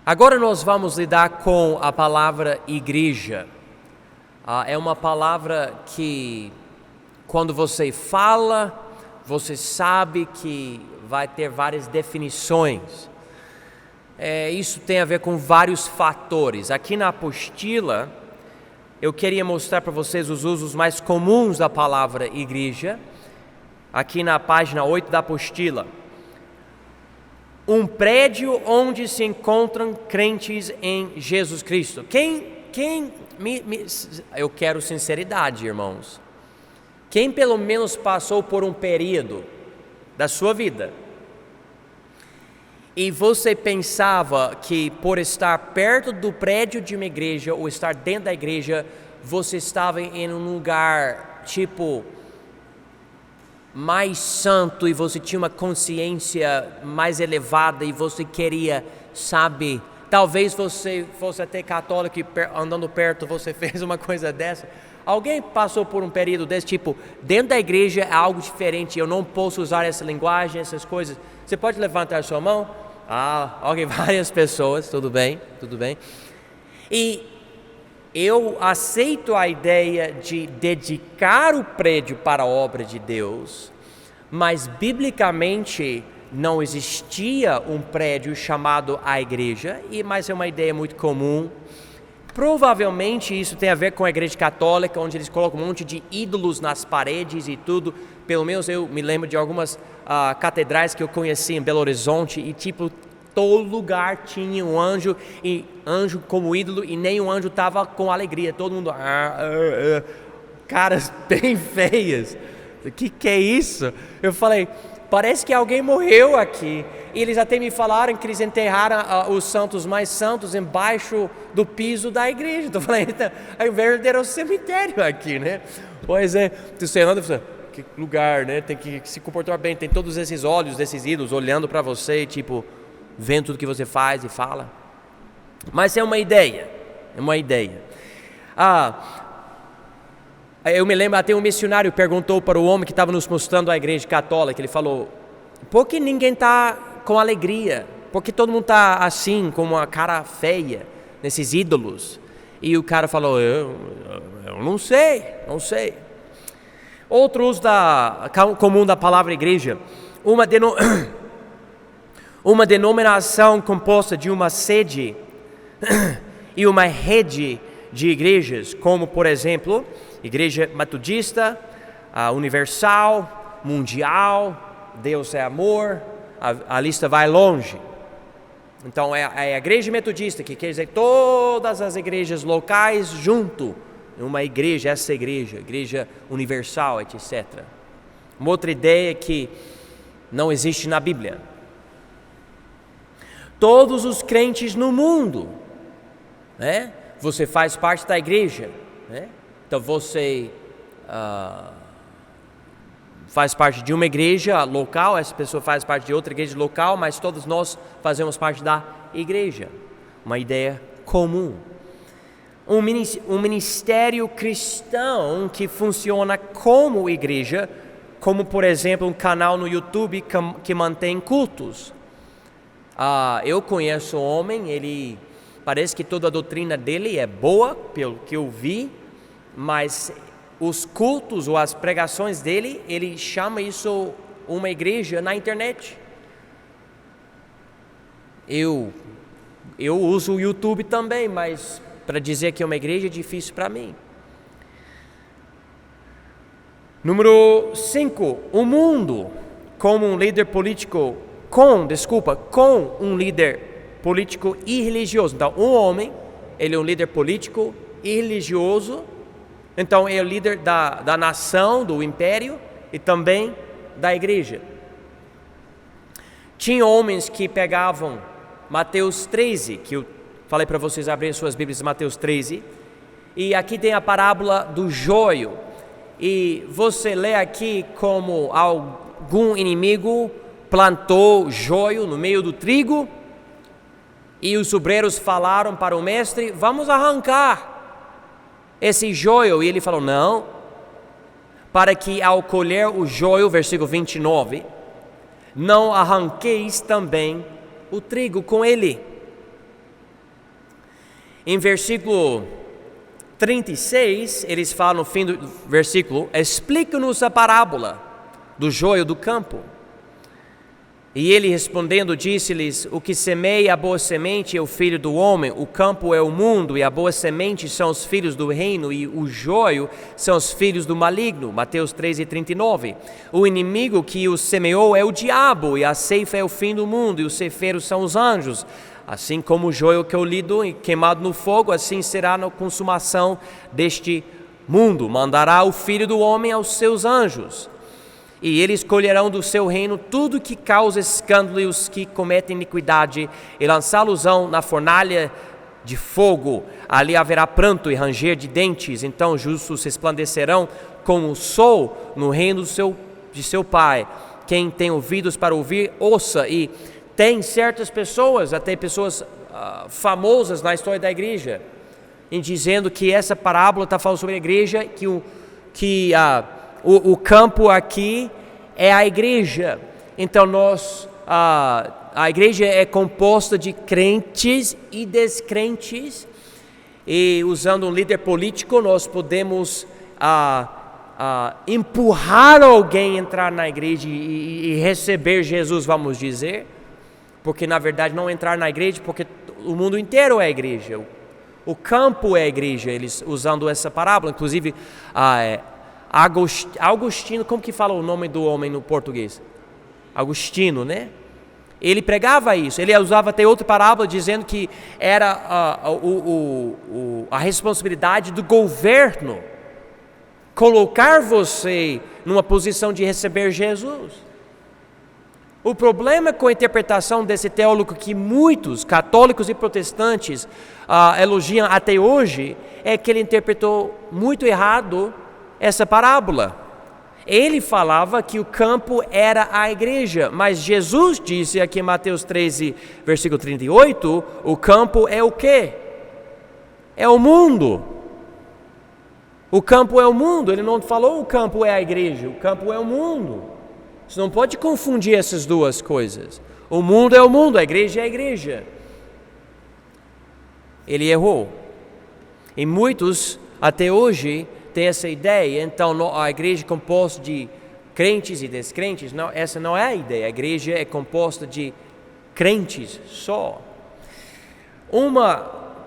Agora nós vamos lidar com a palavra igreja. É uma palavra que, quando você fala, você sabe que vai ter várias definições. Isso tem a ver com vários fatores. Aqui na apostila, eu queria mostrar para vocês os usos mais comuns da palavra igreja. Aqui na página 8 da apostila. Um prédio onde se encontram crentes em Jesus Cristo. Eu quero sinceridade, irmãos. Quem pelo menos passou por um período da sua vida e você pensava que por estar perto do prédio de uma igreja ou estar dentro da igreja, você estava em um lugar mais santo e você tinha uma consciência mais elevada e você queria, talvez você fosse até católico e andando perto você fez uma coisa dessa. Alguém passou por um período desse dentro da igreja é algo diferente, eu não posso usar essa linguagem, essas coisas. Você pode levantar sua mão? Ok, várias pessoas, tudo bem. E eu aceito a ideia de dedicar o prédio para a obra de Deus, mas biblicamente não existia um prédio chamado a igreja, mas é uma ideia muito comum. Provavelmente isso tem a ver com a igreja católica, onde eles colocam um monte de ídolos nas paredes e tudo. Pelo menos eu me lembro de algumas catedrais que eu conheci em Belo Horizonte e todo lugar tinha um anjo, e anjo como ídolo, e nenhum anjo estava com alegria, todo mundo, caras bem feias. O que é isso? Eu falei, parece que alguém morreu aqui. E eles até me falaram que eles enterraram os santos mais santos embaixo do piso da igreja. Então eu falei, é um verdadeiro cemitério aqui, né? Pois é, você anda, que lugar, né? Tem que se comportar bem, tem todos esses olhos desses ídolos olhando para você, vendo tudo que você faz e fala. Mas é uma ideia. Eu me lembro, até um missionário perguntou para o homem que estava nos mostrando a igreja católica, ele falou, por que ninguém está com alegria? Por que todo mundo está assim, com uma cara feia, nesses ídolos? E o cara falou, eu não sei. Outro uso comum da palavra igreja, uma denominação composta de uma sede e uma rede de igrejas, como por exemplo, Igreja Metodista, Universal, Mundial, Deus é Amor, a lista vai longe. Então é a Igreja Metodista, que quer dizer todas as igrejas locais junto, uma igreja, essa Igreja Universal, etc. Uma outra ideia que não existe na Bíblia. Todos os crentes no mundo, né? Você faz parte da igreja, né? Então você faz parte de uma igreja local, essa pessoa faz parte de outra igreja local, mas todos nós fazemos parte da igreja. Uma ideia comum. Um ministério cristão que funciona como igreja, como por exemplo um canal no YouTube que mantém cultos. Eu conheço um homem, ele parece que toda a doutrina dele é boa, pelo que eu vi, mas os cultos ou as pregações dele, ele chama isso uma igreja na internet. Eu uso o YouTube também, mas para dizer que é uma igreja é difícil para mim. Número 5, o mundo como um líder político, com um líder político e religioso. Então, um homem, ele é um líder político e religioso, então é o líder da nação, do império e também da igreja. Tinha homens que pegavam Mateus 13, que eu falei para vocês abrirem suas Bíblias em Mateus 13, e aqui tem a parábola do joio, e você lê aqui como algum inimigo plantou joio no meio do trigo, e os obreiros falaram para o mestre, vamos arrancar esse joio, e ele falou, não, para que ao colher o joio, versículo 29, não arranqueis também o trigo com ele. Em versículo 36, eles falam no fim do versículo: explica-nos a parábola do joio do campo. E ele respondendo disse-lhes: o que semeia a boa semente é o filho do homem, o campo é o mundo, e a boa semente são os filhos do reino, e o joio são os filhos do maligno. Mateus 13:39. O inimigo que o semeou é o diabo, e a ceifa é o fim do mundo, e os ceifeiros são os anjos. Assim como o joio que eu lido e queimado no fogo, assim será na consumação deste mundo. Mandará o filho do homem aos seus anjos, e eles colherão do seu reino tudo que causa escândalo e os que cometem iniquidade, e lançá-los-ão na fornalha de fogo. Ali haverá pranto e ranger de dentes. Então os justos resplandecerão como o sol no reino de seu Pai. Quem tem ouvidos para ouvir, ouça. E tem certas pessoas, até pessoas famosas na história da igreja, em dizendo que essa parábola está falando sobre a igreja, que o campo aqui é a igreja. Então a igreja é composta de crentes e descrentes, e usando um líder político nós podemos empurrar alguém a entrar na igreja e receber Jesus, vamos dizer, porque na verdade não entrar na igreja, porque o mundo inteiro é a igreja, o campo é a igreja. Eles usando essa parábola, inclusive Agostinho, como que fala o nome do homem no português? Agostinho, né? Ele pregava isso. Ele usava até outra parábola dizendo que era a responsabilidade do governo colocar você numa posição de receber Jesus. O problema com a interpretação desse teólogo que muitos católicos e protestantes elogiam até hoje é que ele interpretou muito errado essa parábola. Ele falava que o campo era a igreja, mas Jesus disse aqui em Mateus 13, versículo 38, o campo é o quê? É o mundo. O campo é o mundo. Ele não falou o campo é a igreja, o campo é o mundo. Você não pode confundir essas duas coisas. O mundo é o mundo, a igreja é a igreja. Ele errou. E muitos, até hoje, têm essa ideia. Então, a igreja é composta de crentes e descrentes. Não, essa não é a ideia. A igreja é composta de crentes só. Uma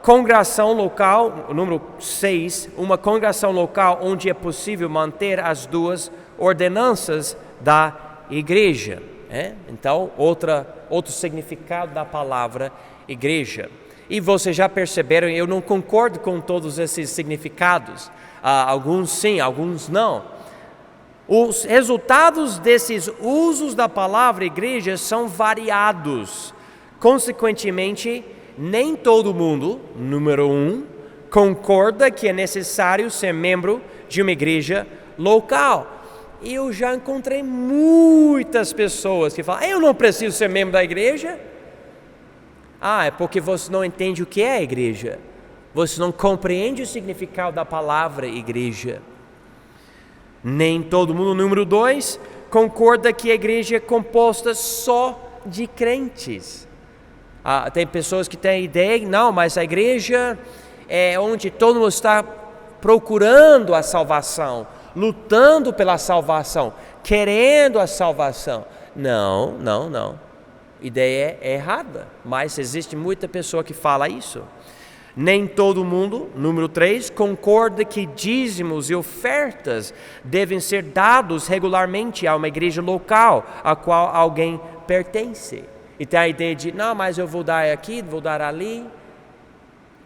congregação local, número 6, uma congregação local onde é possível manter as duas ordenanças da igreja. Então, outro significado da palavra igreja. E vocês já perceberam, eu não concordo com todos esses significados. Alguns sim, alguns não. Os resultados desses usos da palavra igreja são variados. Consequentemente, nem todo mundo, número 1, concorda que é necessário ser membro de uma igreja local. Eu já encontrei muitas pessoas que falam: eu não preciso ser membro da igreja. É porque você não entende o que é a igreja. Você não compreende o significado da palavra igreja. Nem todo mundo, número 2, concorda que a igreja é composta só de crentes. Tem pessoas que têm a ideia, não, mas a igreja é onde todo mundo está procurando a salvação, lutando pela salvação, querendo a salvação. Não. Ideia é errada, mas existe muita pessoa que fala isso. Nem todo mundo, número 3, concorda que dízimos e ofertas devem ser dados regularmente a uma igreja local a qual alguém pertence. E tem a ideia de, não, mas eu vou dar aqui, vou dar ali.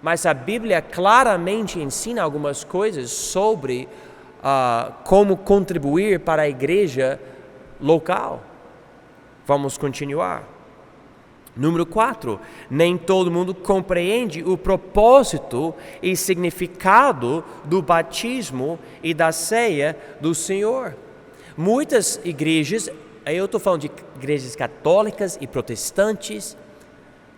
Mas a Bíblia claramente ensina algumas coisas sobre como contribuir para a igreja local. Vamos continuar. Número 4, nem todo mundo compreende o propósito e significado do batismo e da ceia do Senhor. Muitas igrejas, eu estou falando de igrejas católicas e protestantes,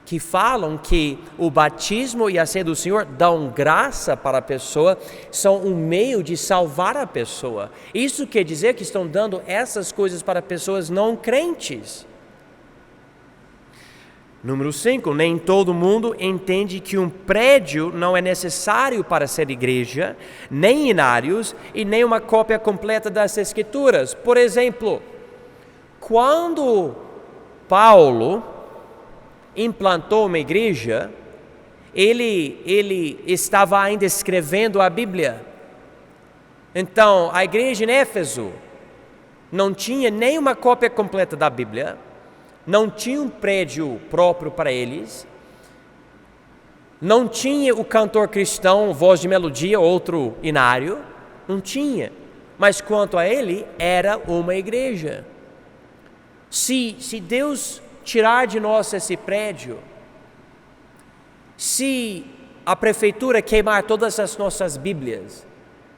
que falam que o batismo e a ceia do Senhor dão graça para a pessoa, são um meio de salvar a pessoa. Isso quer dizer que estão dando essas coisas para pessoas não crentes. Número 5, nem todo mundo entende que um prédio não é necessário para ser igreja, nem inários e nem uma cópia completa das Escrituras. Por exemplo, quando Paulo implantou uma igreja, ele estava ainda escrevendo a Bíblia. Então, a igreja em Éfeso não tinha nenhuma cópia completa da Bíblia, não tinha um prédio próprio para eles, não tinha o cantor cristão, voz de melodia, outro inário, não tinha. Mas quanto a ele, era uma igreja. Se Deus tirar de nós esse prédio, se a prefeitura queimar todas as nossas Bíblias,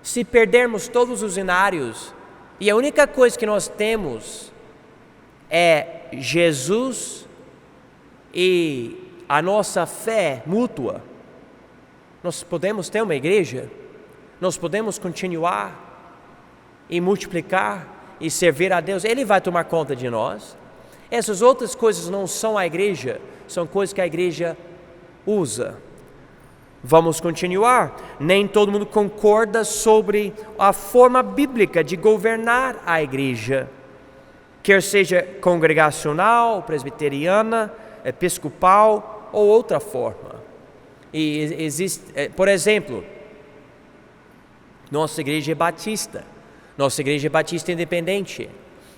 se perdermos todos os inários, e a única coisa que nós temos é Jesus e a nossa fé mútua, nós podemos ter uma igreja, nós podemos continuar e multiplicar e servir a Deus. Ele vai tomar conta de nós. Essas outras coisas não são a igreja, são coisas que a igreja usa. Vamos continuar. Nem todo mundo concorda sobre a forma bíblica de governar a igreja, quer seja congregacional, presbiteriana, episcopal ou outra forma. E existe, por exemplo, nossa igreja é batista, nossa igreja é batista independente.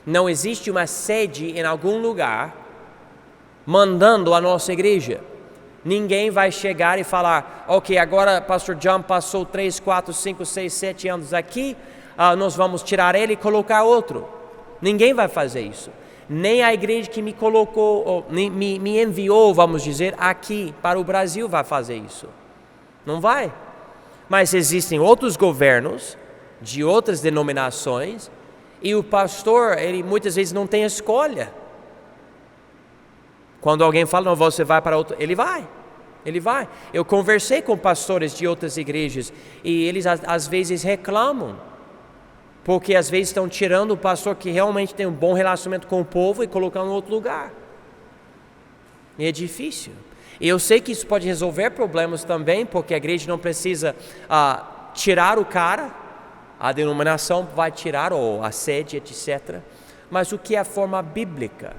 Não existe uma sede em algum lugar mandando a nossa igreja. Ninguém vai chegar e falar, ok, agora pastor John passou 3, 4, 5, 6, 7 anos aqui, nós vamos tirar ele e colocar outro. Ninguém vai fazer isso. Nem a igreja que me colocou, me enviou, vamos dizer, aqui para o Brasil vai fazer isso. Não vai. Mas existem outros governos de outras denominações e o pastor, ele muitas vezes não tem escolha. Quando alguém fala, não, você vai para outro, ele vai. Eu conversei com pastores de outras igrejas e eles às vezes reclamam, porque às vezes estão tirando o pastor que realmente tem um bom relacionamento com o povo e colocando em outro lugar. E é difícil. E eu sei que isso pode resolver problemas também, porque a igreja não precisa tirar o cara, a denominação vai tirar, ou a sede, etc. Mas o que é a forma bíblica?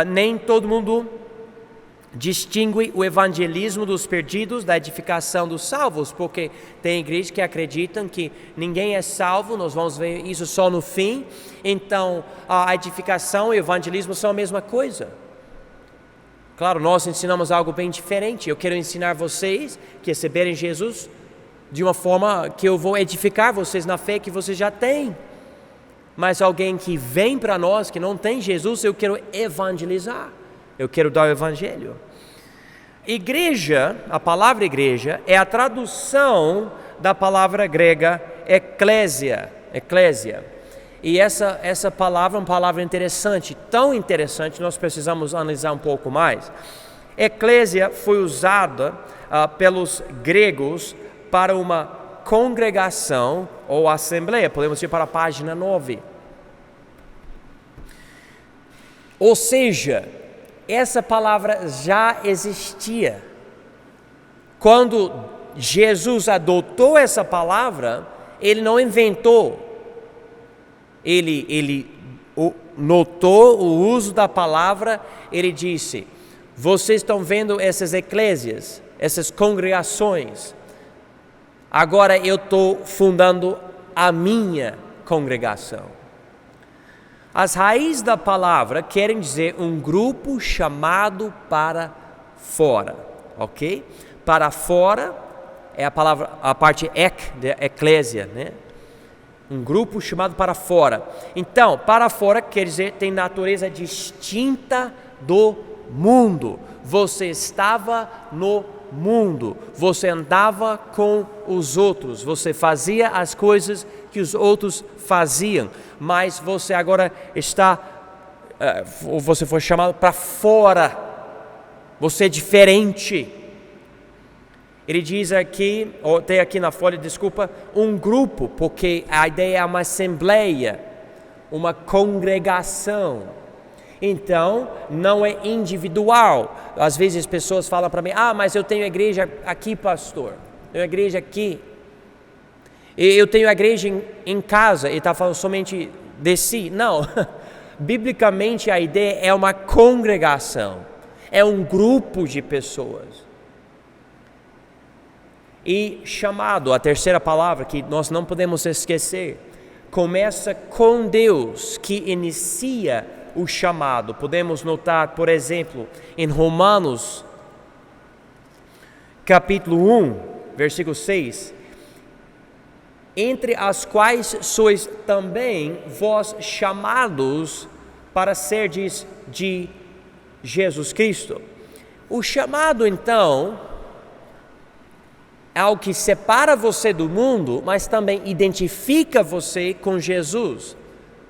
Nem todo mundo distingue o evangelismo dos perdidos da edificação dos salvos, porque tem igrejas que acreditam que ninguém é salvo, nós vamos ver isso só no fim. Então a edificação e o evangelismo são a mesma coisa. Claro, nós ensinamos algo bem diferente. Eu quero ensinar vocês que receberem Jesus de uma forma que eu vou edificar vocês na fé que vocês já têm. Mas alguém que vem para nós, que não tem Jesus, eu quero evangelizar. Eu quero dar o evangelho. Igreja, a palavra igreja, é a tradução da palavra grega eclésia. E essa palavra é uma palavra interessante, tão interessante, nós precisamos analisar um pouco mais. Eclésia foi usada pelos gregos para uma congregação ou assembleia. Podemos ir para a página 9. Ou seja, essa palavra já existia. Quando Jesus adotou essa palavra, ele não inventou. Ele notou o uso da palavra, ele disse, vocês estão vendo essas eclésias, essas congregações, agora eu estou fundando a minha congregação. As raízes da palavra querem dizer um grupo chamado para fora, ok? Para fora é a palavra, a parte de eclésia, né? Um grupo chamado para fora. Então, para fora quer dizer tem natureza distinta do mundo. Você estava no mundo, você andava com os outros, você fazia as coisas que os outros faziam, mas você agora está, você foi chamado para fora, você é diferente. Ele diz aqui, ou tem aqui na folha, desculpa, um grupo, porque a ideia é uma assembleia, uma congregação. Então, não é individual. Às vezes as pessoas falam para mim, mas eu tenho igreja aqui, pastor. Eu tenho igreja aqui. Eu tenho igreja em casa. E está falando somente de si. Não. Biblicamente, a ideia é uma congregação. É um grupo de pessoas. E chamado, a terceira palavra que nós não podemos esquecer, começa com Deus, que inicia o chamado. Podemos notar, por exemplo, em Romanos, capítulo 1, versículo 6, entre as quais sois também vós chamados para serdes de Jesus Cristo. O chamado, então, é algo que separa você do mundo, mas também identifica você com Jesus.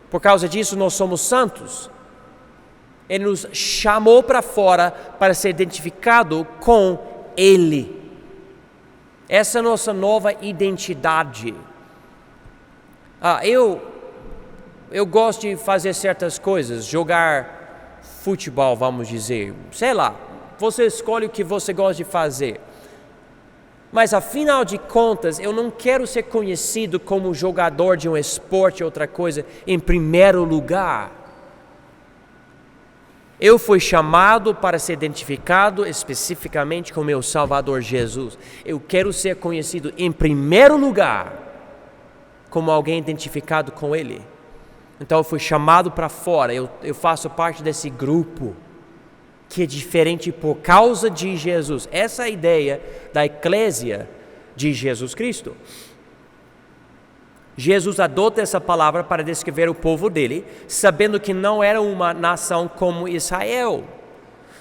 Por causa disso, nós somos santos. Ele nos chamou para fora para ser identificado com Ele. Essa é a nossa nova identidade. Eu gosto de fazer certas coisas, jogar futebol, vamos dizer. Sei lá, você escolhe o que você gosta de fazer. Mas, afinal de contas, eu não quero ser conhecido como jogador de um esporte ou outra coisa em primeiro lugar. Eu fui chamado para ser identificado especificamente com meu Salvador Jesus. Eu quero ser conhecido em primeiro lugar como alguém identificado com Ele. Então, eu fui chamado para fora. Eu faço parte desse grupo que é diferente por causa de Jesus. Essa é a ideia da eclésia de Jesus Cristo. Jesus adota essa palavra para descrever o povo dele, sabendo que não era uma nação como Israel,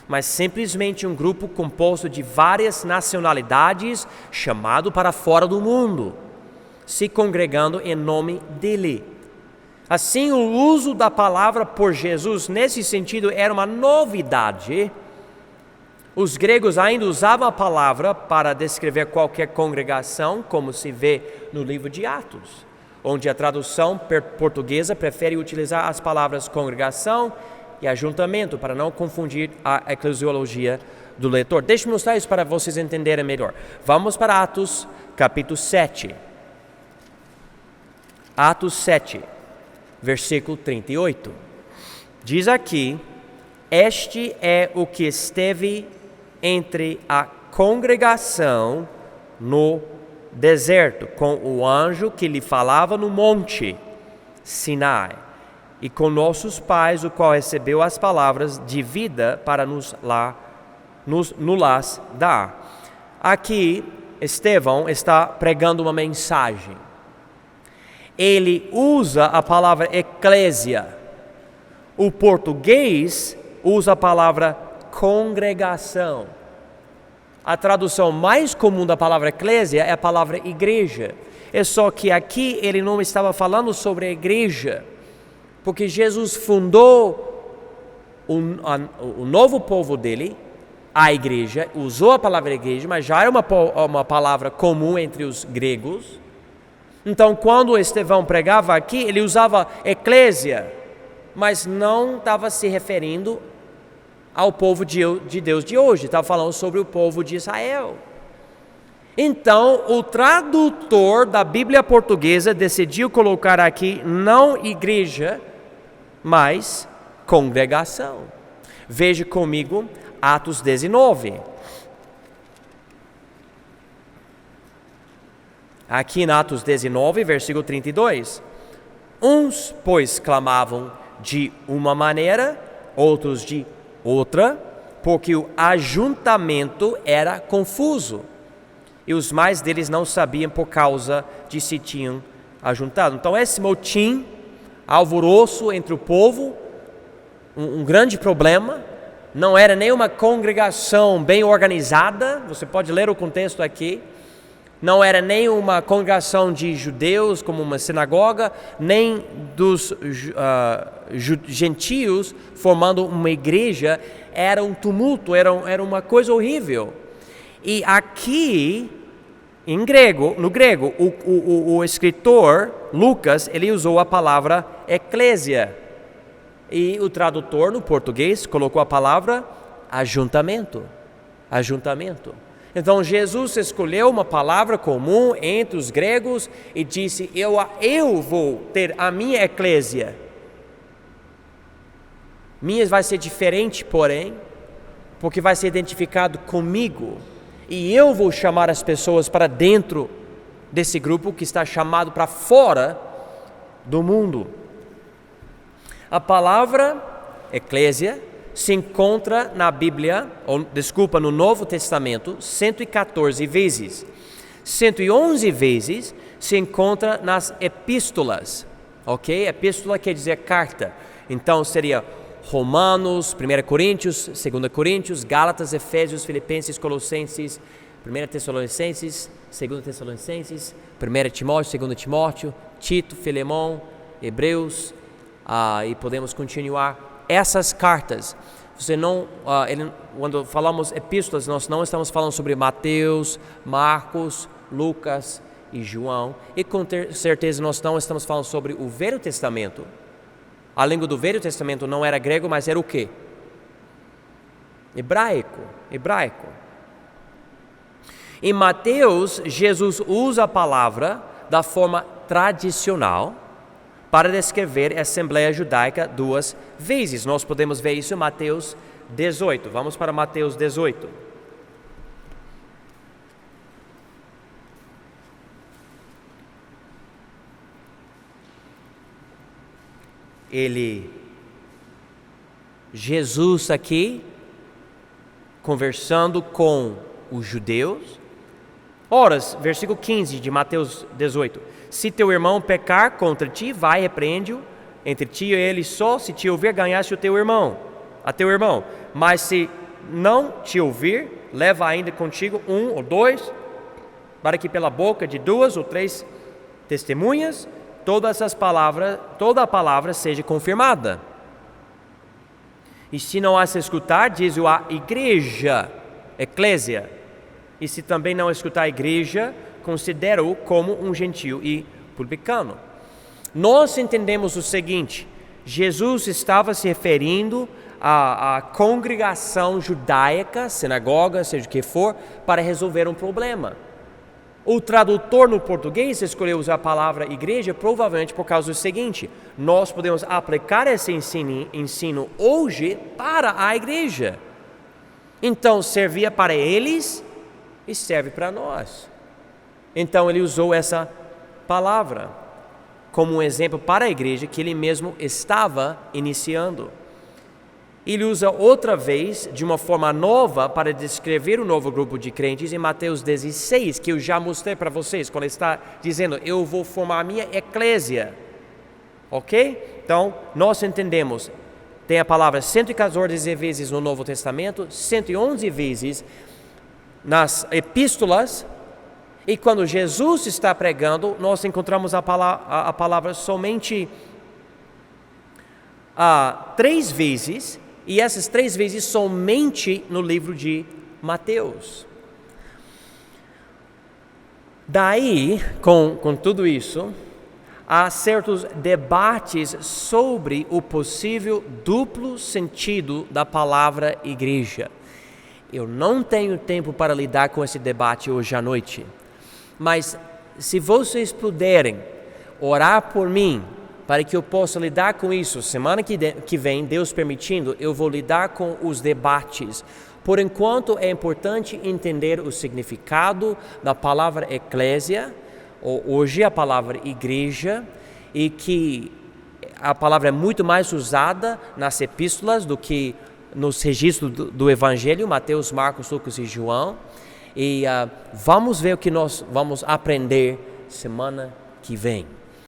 mas simplesmente um grupo composto de várias nacionalidades, chamado para fora do mundo, se congregando em nome dele. Assim, o uso da palavra por Jesus, nesse sentido, era uma novidade. Os gregos ainda usavam a palavra para descrever qualquer congregação, como se vê no livro de Atos, onde a tradução portuguesa prefere utilizar as palavras congregação e ajuntamento, para não confundir a eclesiologia do leitor. Deixe-me mostrar isso para vocês entenderem melhor. Vamos para Atos, capítulo 7. Atos 7. Versículo 38, diz aqui: este é o que esteve entre a congregação no deserto, com o anjo que lhe falava no monte Sinai, e com nossos pais, o qual recebeu as palavras de vida para nos las dar. Aqui, Estevão está pregando uma mensagem. Ele usa a palavra eclésia. O português usa a palavra congregação. A tradução mais comum da palavra eclésia é a palavra igreja. É só que aqui ele não estava falando sobre a igreja, porque Jesus fundou o novo povo dele, a igreja, usou a palavra igreja, mas já era uma palavra comum entre os gregos. Então, quando Estevão pregava aqui, ele usava eclésia, mas não estava se referindo ao povo de Deus de hoje, estava falando sobre o povo de Israel. Então, o tradutor da Bíblia portuguesa decidiu colocar aqui não igreja, mas congregação. Veja comigo Atos 19. Aqui em Atos 19, versículo 32. Uns, pois, clamavam de uma maneira, outros de outra, porque o ajuntamento era confuso, e os mais deles não sabiam por causa de se tinham ajuntado. Então, esse motim, alvoroço entre o povo, um grande problema, não era nenhuma congregação bem organizada. Você pode ler o contexto aqui. Não era nem uma congregação de judeus, como uma sinagoga, nem dos gentios formando uma igreja. Era um tumulto, era uma coisa horrível. E aqui, no grego, o escritor Lucas, ele usou a palavra eclésia. E o tradutor no português colocou a palavra ajuntamento. Ajuntamento. Então Jesus escolheu uma palavra comum entre os gregos e disse: eu vou ter a minha eclésia. Minha vai ser diferente, porém, porque vai ser identificado comigo. E eu vou chamar as pessoas para dentro desse grupo que está chamado para fora do mundo. A palavra eclésia se encontra na Bíblia, no Novo Testamento, 114 vezes. 111 vezes se encontra nas epístolas, ok? Epístola quer dizer carta. Então seria Romanos, 1 Coríntios, 2 Coríntios, Gálatas, Efésios, Filipenses, Colossenses, 1 Tessalonicenses, 2 Tessalonicenses, 1 Timóteo, 2 Timóteo, Tito, Filemão, Hebreus, e podemos continuar. Essas cartas, quando falamos epístolas, nós não estamos falando sobre Mateus, Marcos, Lucas e João, e com certeza nós não estamos falando sobre o Velho Testamento. A língua do Velho Testamento não era grego, mas era o quê? Hebraico. Em Mateus, Jesus usa a palavra da forma tradicional para descrever a Assembleia Judaica 2 vezes. Nós podemos ver isso em Mateus 18. Vamos para Mateus 18. Jesus aqui, conversando com os judeus. Ora, versículo 15 de Mateus 18. Se teu irmão pecar contra ti, vai, repreende-o entre ti e ele só. Se te ouvir, ganhaste a teu irmão. Mas se não te ouvir, leva ainda contigo 1 ou 2, para que pela boca de 2 ou 3 testemunhas, toda a palavra seja confirmada. E se não as escutar, diz-o à igreja, eclésia. E se também não escutar a igreja, considera-o como um gentio e publicano. Nós entendemos o seguinte: Jesus estava se referindo à congregação judaica, sinagoga, seja o que for, para resolver um problema. O tradutor no português escolheu usar a palavra igreja provavelmente por causa do seguinte: nós podemos aplicar esse ensino hoje para a igreja. Então servia para eles e serve para nós. Então ele usou essa palavra como um exemplo para a igreja que ele mesmo estava iniciando. Ele usa outra vez, de uma forma nova, para descrever o novo grupo de crentes em Mateus 16, que eu já mostrei para vocês, quando ele está dizendo: eu vou formar a minha eclésia. Ok? Então, nós entendemos, tem a palavra 114 vezes no Novo Testamento, 111 vezes nas epístolas, e quando Jesus está pregando, nós encontramos a palavra somente 3 vezes, e essas 3 vezes somente no livro de Mateus. Daí, com tudo isso, há certos debates sobre o possível duplo sentido da palavra igreja. Eu não tenho tempo para lidar com esse debate hoje à noite, mas se vocês puderem orar por mim, para que eu possa lidar com isso, semana que vem, Deus permitindo, eu vou lidar com os debates. Por enquanto, é importante entender o significado da palavra eclésia, ou hoje a palavra igreja, e que a palavra é muito mais usada nas epístolas do que nos registros do Evangelho, Mateus, Marcos, Lucas e João. E vamos ver o que nós vamos aprender semana que vem.